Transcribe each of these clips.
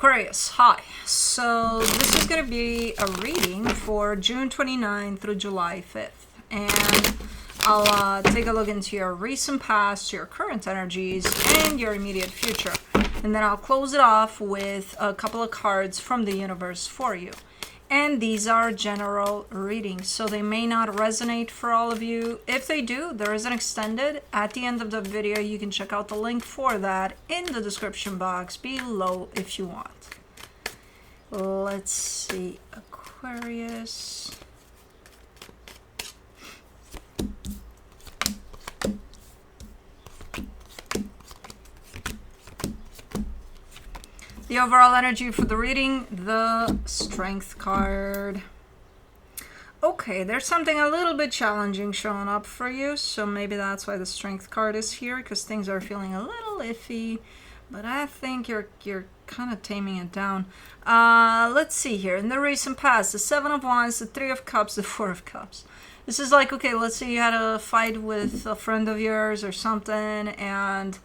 Aquarius, hi. So this is going to be a reading for June 29 through July 5th. And I'll take a look into your recent past, your current energies, and your immediate future. And then I'll close it off with a couple of cards from the universe for you. And these are general readings, so they may not resonate for all of you. If they do, there is an extended. At the end of the video, you can check out the link for that in the description box below if you want. Let's see, Aquarius. The overall energy for the reading, the Strength card. Okay, there's something a little bit challenging showing up for you, so maybe that's why the Strength card is here, because things are feeling a little iffy, but I think you're kind of taming it down. Let's see here. In the recent past, the Seven of Wands, the Three of Cups, the Four of Cups. This is like, okay, let's say you had a fight with a friend of yours or something, and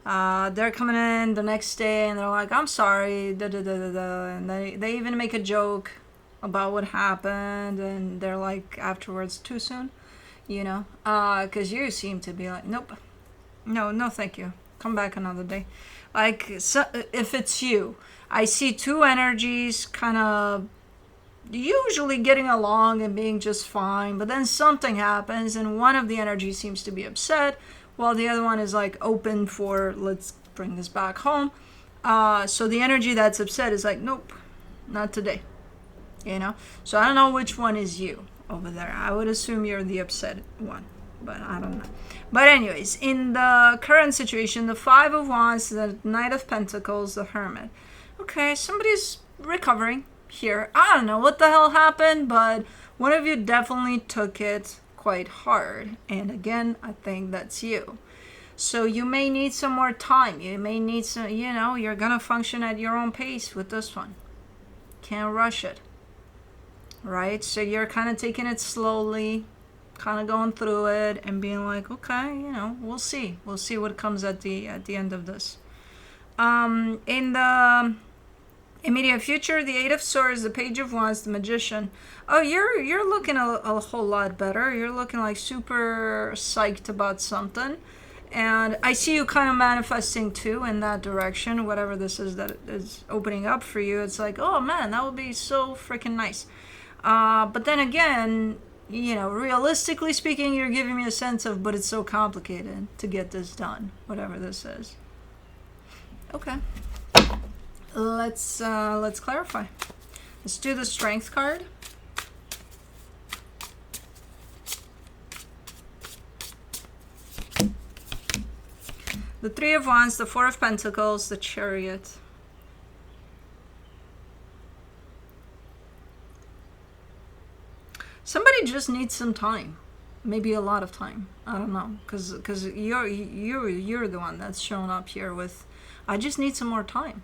they're coming in the next day and they're like, I'm sorry, da da da da da, and they even make a joke about what happened, and they're like, afterwards, too soon, you know, because you seem to be like, nope, no thank you, come back another day. Like, so, if it's you, I see two energies kind of usually getting along and being just fine, but then something happens and one of the energies seems to be upset, while the other one is like open for, let's bring this back home. So the energy that's upset is like, nope, not today, you know. So I don't know which one is you over there. I would assume you're the upset one, but I don't know. But anyways, in the current situation, the Five of Wands, the Knight of Pentacles, the Hermit. Okay, somebody's recovering here. I don't know what the hell happened, but one of you definitely took it quite hard, and again, I think that's you. So you may need some more time. You may need some, you know, you're gonna function at your own pace with this one. Can't rush it, right? So you're kind of taking it slowly, kind of going through it and being like, okay, you know, we'll see what comes at the end of this. In the immediate future, the Eight of Swords, the Page of Wands, the Magician. Oh, you're looking a whole lot better. You're looking like super psyched about something. And I see you kind of manifesting too in that direction, whatever this is that is opening up for you. It's like, oh man, that would be so freaking nice. But then again, you know, realistically speaking, you're giving me a sense of, but it's so complicated to get this done, whatever this is. Okay. Let's clarify. Let's do the Strength card. The Three of Wands, the Four of Pentacles, the Chariot. Somebody just needs some time, maybe a lot of time. I don't know, because you're the one that's showing up here with, I just need some more time.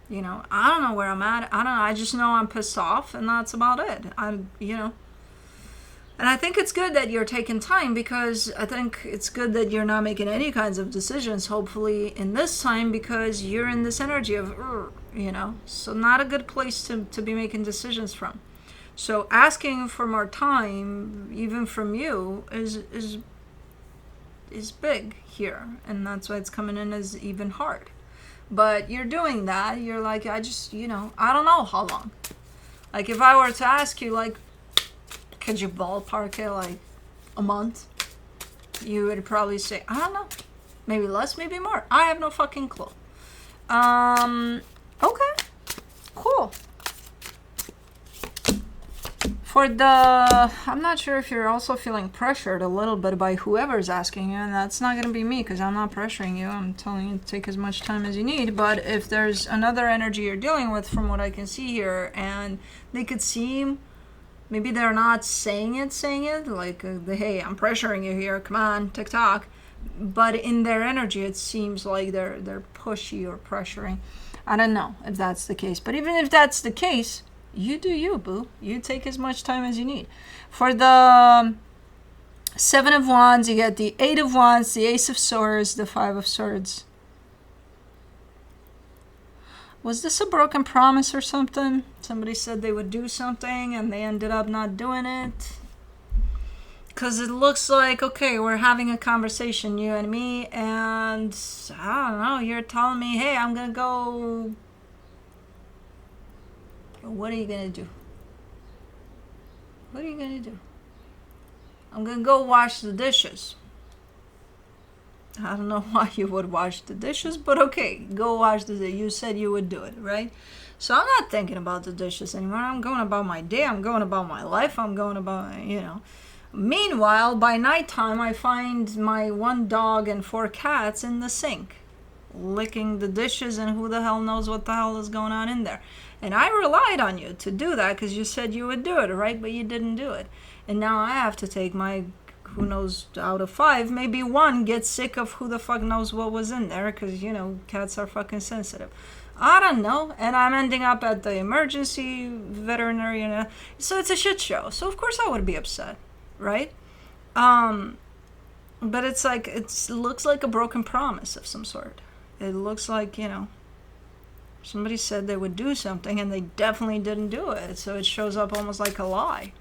You know, I don't know where I'm at. I don't know. I just know I'm pissed off, and that's about it. You know. And I think it's good that you're taking time, because I think it's good that you're not making any kinds of decisions, hopefully, in this time, because you're in this energy of, you know. So not a good place to be making decisions from. So asking for more time, even from you, is big here. And that's why it's coming in as even hard. But you're doing that. You're like, I just, you know, I don't know how long. Like, if I were to ask you, like, could you ballpark it, like, a month? You would probably say, I don't know. Maybe less, maybe more. I have no fucking clue. Okay. Cool. For the, I'm not sure if you're also feeling pressured a little bit by whoever's asking you, and that's not going to be me, because I'm not pressuring you. I'm telling you to take as much time as you need. But if there's another energy you're dealing with, from what I can see here, and they could seem, maybe they're not saying it, like, hey, I'm pressuring you here, come on, TikTok. But in their energy, it seems like they're pushy or pressuring. I don't know if that's the case. But even if that's the case, you do you, boo. You take as much time as you need. For the Seven of Wands, you get the Eight of Wands, the Ace of Swords, the Five of Swords. Was this a broken promise or something? Somebody said they would do something and they ended up not doing it. Because it looks like, okay, we're having a conversation, you and me, and I don't know, you're telling me, hey, I'm going to go. What are you going to do? What are you going to do? I'm going to go wash the dishes. I don't know why you would wash the dishes, but okay, go wash the dishes. You said you would do it, right? So I'm not thinking about the dishes anymore. I'm going about my day. I'm going about my life. I'm going about, Meanwhile, by nighttime, I find my 1 dog and 4 cats in the sink, licking the dishes, and who the hell knows what the hell is going on in there. And I relied on you to do that because you said you would do it, right? But you didn't do it. And now I have to take my, who knows, out of 5, maybe 1 gets sick of who the fuck knows what was in there because, cats are fucking sensitive. I don't know. And I'm ending up at the emergency veterinary. So it's a shit show. So of course I would be upset. Right? But it's like, it looks like a broken promise of some sort. It looks like, somebody said they would do something and they definitely didn't do it. So it shows up almost like a lie.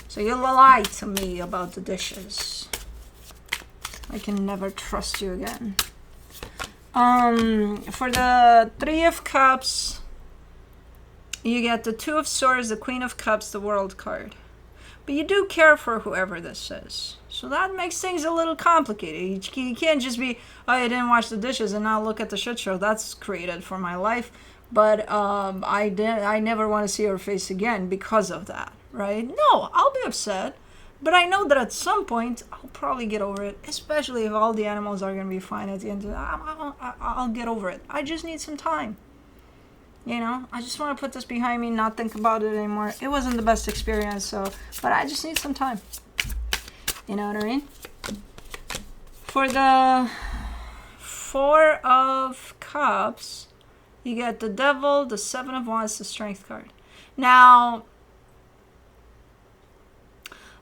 So you lied to me about the dishes. I can never trust you again. For the 3 of Cups, you get the 2 of Swords, the Queen of Cups, the World card. But you do care for whoever this is. So that makes things a little complicated. You can't just be, oh, I didn't wash the dishes and now look at the shit show. That's created for my life. But I never want to see her face again because of that, right? No, I'll be upset. But I know that at some point, I'll probably get over it. Especially if all the animals are going to be fine at the end of it. I'll get over it. I just need some time. I just want to put this behind me, not think about it anymore. It wasn't the best experience, but I just need some time. You know what I mean? For the 4 of Cups, you get the Devil, the 7 of Wands, the Strength card. Now,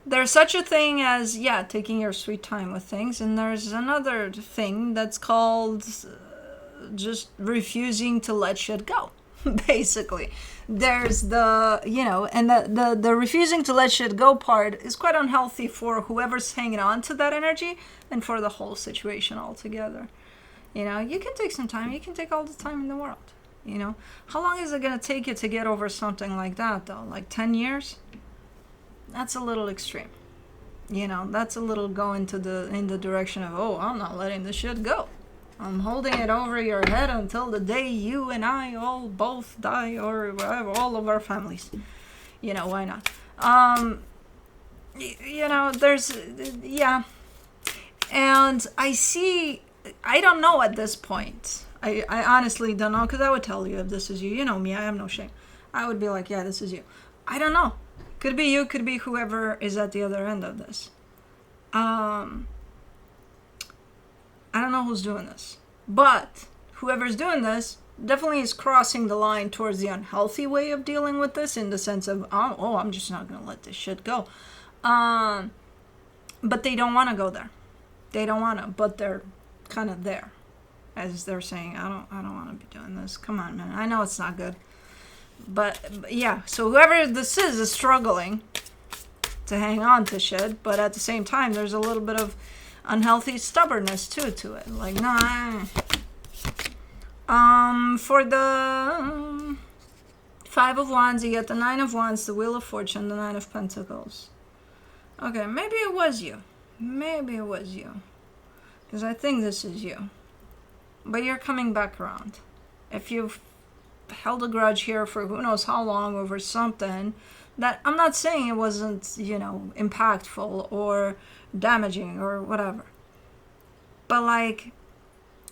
there's such a thing as, taking your sweet time with things, and there's another thing that's called just refusing to let shit go. Basically, there's the and the refusing to let shit go part is quite unhealthy for whoever's hanging on to that energy and for the whole situation altogether. You can take some time. You can take all the time in the world. How long is it going to take you to get over something like that, though? Like 10 years? That's a little extreme. That's a little go in the direction of, oh, I'm not letting this shit go. I'm holding it over your head until the day you and I all both die, or whatever, all of our families. Why not? There's, And I don't know at this point. I honestly don't know, because I would tell you if this is you. You know me, I have no shame. I would be like, yeah, this is you. I don't know. Could be you, could be whoever is at the other end of this. I don't know who's doing this, but whoever's doing this definitely is crossing the line towards the unhealthy way of dealing with this, in the sense of, oh, I'm just not going to let this shit go. But they don't want to go there. They don't want to, but they're kind of there, as they're saying, I don't want to be doing this. Come on, man. I know it's not good. But yeah, so whoever this is struggling to hang on to shit, but at the same time, there's a little bit of unhealthy stubbornness to it. Like, nah. For the 5 of Wands, you get the 9 of Wands, the Wheel of Fortune, the 9 of Pentacles. Okay, maybe it was you. Because I think this is you. But you're coming back around. If you've held a grudge here for who knows how long over something that, I'm not saying it wasn't, impactful or damaging or whatever. But like,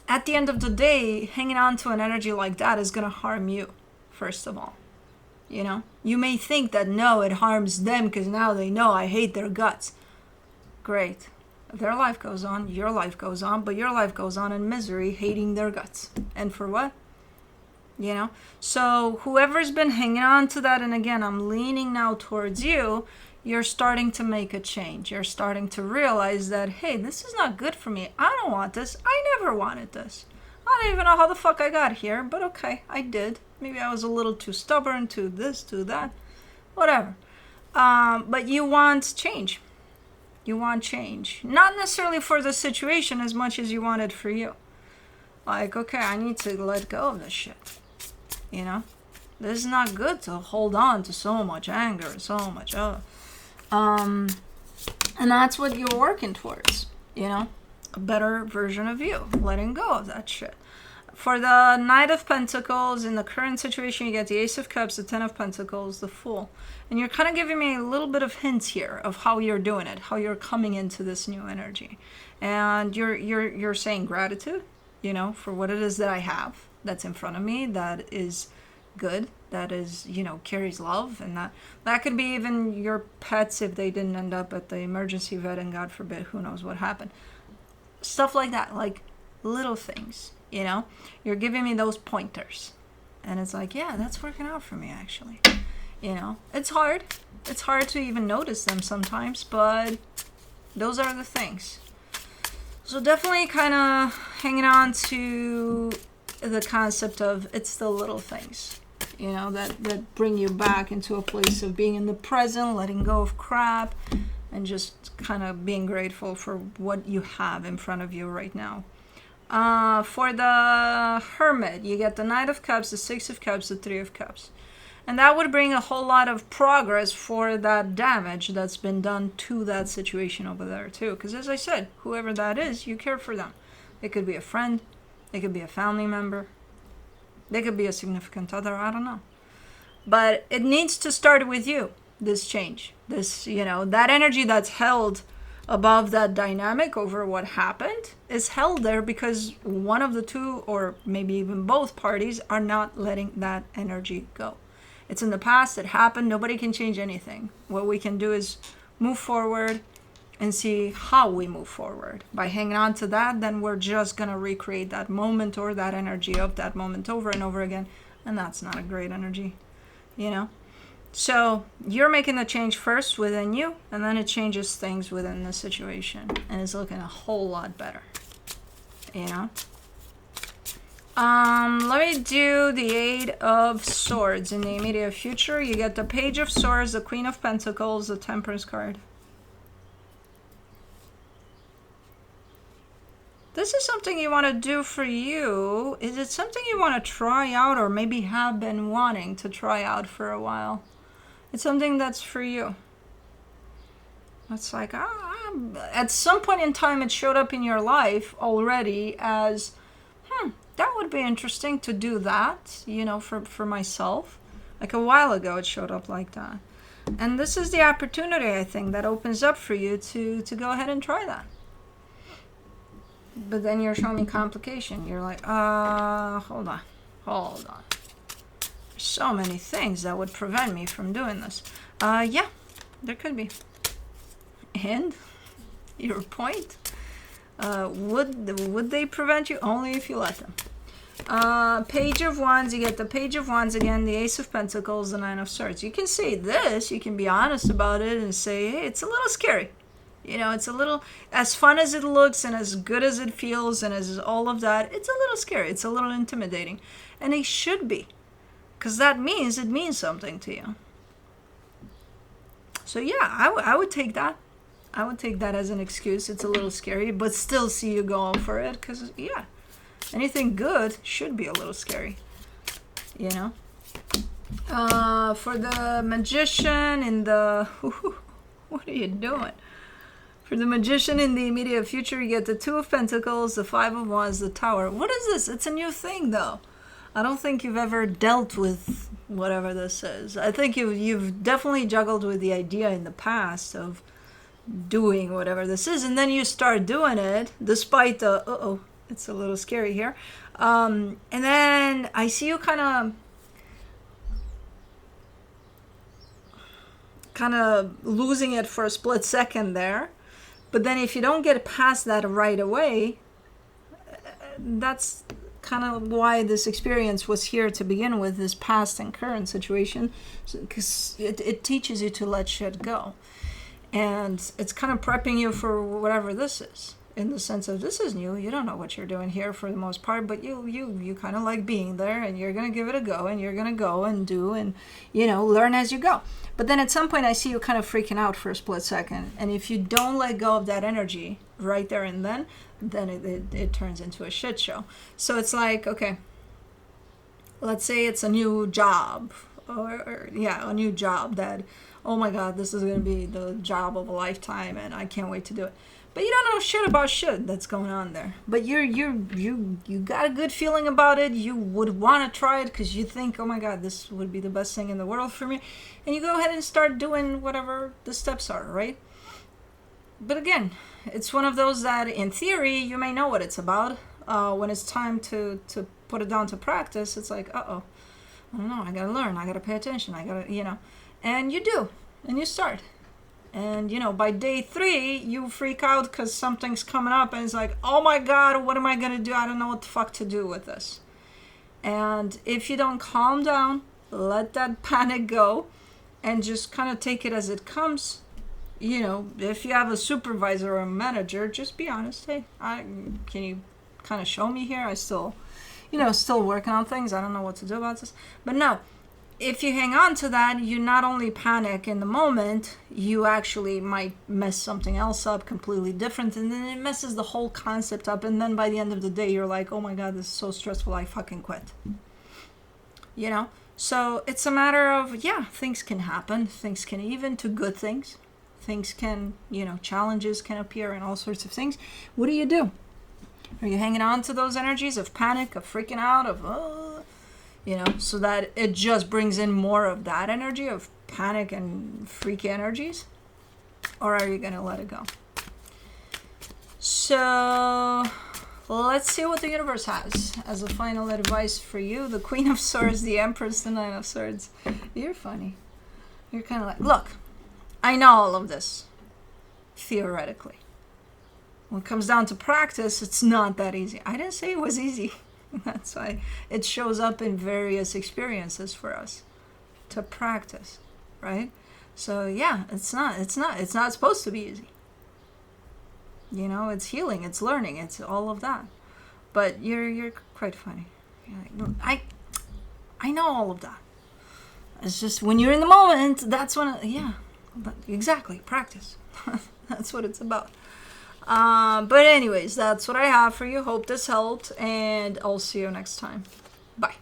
at the end of the day, hanging on to an energy like that is going to harm you, first of all. You may think that no, it harms them because now they know I hate their guts. Great. Their life goes on, your life goes on, but your life goes on in misery, hating their guts. And for what? So whoever's been hanging on to that, and again, I'm leaning now towards you, you're starting to make a change. You're starting to realize that, hey, this is not good for me. I don't want this. I never wanted this. I don't even know how the fuck I got here, but okay, I did. Maybe I was a little too stubborn to this, to that, whatever. But you want change. You want change. Not necessarily for the situation as much as you want it for you. Like, okay, I need to let go of this shit. You know? This is not good to hold on to so much anger, so much, and that's what you're working towards, you know? A better version of you, letting go of that shit. For the Knight of Pentacles, in the current situation, you get the Ace of Cups, the Ten of Pentacles, the Fool. And you're kind of giving me a little bit of hints here of how you're doing it, how you're coming into this new energy. And you're saying gratitude, you know, for what it is that I have that's in front of me, that is good, that is, you know, carries love. And that could be even your pets if they didn't end up at the emergency vet, and God forbid, who knows what happened. Stuff like that, like little things, you know? You're giving me those pointers. And it's like, yeah, that's working out for me, actually. You know? It's hard. It's hard to even notice them sometimes, but those are the things. So definitely kind of hanging on to the concept of it's the little things, you know, that bring you back into a place of being in the present, letting go of crap, and just kind of being grateful for what you have in front of you right now. For the Hermit, you get the Knight of Cups, the Six of Cups, the Three of Cups. And that would bring a whole lot of progress for that damage that's been done to that situation over there too. Because as I said, whoever that is, you care for them. It could be a friend. It could be a family member. They could be a significant other. I don't know. But it needs to start with you, this change. This, you know, that energy that's held above that dynamic over what happened is held there because one of the two, or maybe even both parties, are not letting that energy go. It's in the past, it happened, nobody can change anything. What we can do is move forward and see how we move forward. By hanging on to that, then we're just gonna recreate that moment or that energy of that moment over and over again. And that's not a great energy, you know? So you're making the change first within you, and then it changes things within the situation. And it's looking a whole lot better, you know? Let me do the Eight of Swords. In the immediate future, you get the Page of Swords, the Queen of Pentacles, the Temperance card. This is something you want to do for you. Is it something you want to try out, or maybe have been wanting to try out for a while? It's something that's for you. It's like, at some point in time, it showed up in your life already as, that would be interesting to do that, you know, for myself. Like a while ago, it showed up like that. And this is the opportunity, I think, that opens up for you to go ahead and try that. But then you're showing me complication. You're like, hold on. There's so many things that would prevent me from doing this. Yeah, there could be. And your point? Would they prevent you? Only if you let them. Page of Wands, you get the Page of Wands again, the Ace of Pentacles, the Nine of Swords. You can say this, you can be honest about it and say, hey, it's a little scary. You know, it's a little, as fun as it looks and as good as it feels and as all of that, it's a little scary. It's a little intimidating. And it should be, because that means it means something to you. So yeah, I would take that. I would take that as an excuse. It's a little scary, but still see you going for it, because, yeah, anything good should be a little scary, you know? For the Magician in the... what are you doing? For the Magician in the immediate future, you get the Two of Pentacles, the Five of Wands, the Tower. What is this? It's a new thing, though. I don't think you've ever dealt with whatever this is. I think you've definitely juggled with the idea in the past of doing whatever this is, and then you start doing it despite the it's a little scary here, and then I see you kind of losing it for a split second there, but then if you don't get past that right away, that's kind of why this experience was here to begin with, this past and current situation, because it teaches you to let shit go. And it's kind of prepping you for whatever this is. in the sense of this is new. You don't know what you're doing here for the most part, but you kind of like being there, and you're going to give it a go, and you're going to go and do and, learn as you go. But then at some point I see you kind of freaking out for a split second. And if you don't let go of that energy right there and then it turns into a shit show. So it's like, okay, let's say it's a new job or a new job that, oh my God, this is going to be the job of a lifetime and I can't wait to do it. But you don't know shit about shit that's going on there. But you got a good feeling about it. You would want to try it because you think, oh my God, this would be the best thing in the world for me. And you go ahead and start doing whatever the steps are, right? But again, it's one of those that in theory, you may know what it's about. When it's time to put it down to practice, it's like, uh-oh, I don't know, I got to learn. I got to pay attention. I got to, and you do, and you start. And, by day 3, you freak out because something's coming up and it's like, oh my God, what am I going to do? I don't know what the fuck to do with this. And if you don't calm down, let that panic go and just kind of take it as it comes, if you have a supervisor or a manager, just be honest. Hey, can you kind of show me here? I still working on things. I don't know what to do about this. But no. If you hang on to that, you not only panic in the moment, you actually might mess something else up completely different, and then it messes the whole concept up, and then by the end of the day, you're like, oh my God, this is so stressful, I fucking quit. So it's a matter of, things can happen, things can even to good things. Things can, challenges can appear and all sorts of things. What do? Are you hanging on to those energies of panic, of freaking out, of, so that it just brings in more of that energy of panic and freak energies? Or are you going to let it go? So let's see what the universe has as a final advice for you. The Queen of Swords, the Empress, the Nine of Swords. You're funny. You're kind of like, look, I know all of this, theoretically. When it comes down to practice, it's not that easy. I didn't say it was easy. That's why it shows up in various experiences for us to practice, right? So it's not supposed to be easy. It's healing, it's learning, it's all of that. But you're quite funny. You're like, I know all of that. It's just when you're in the moment, that's when exactly, practice. That's what it's about. But anyways, that's what I have for you. Hope this helped, and I'll see you next time. Bye.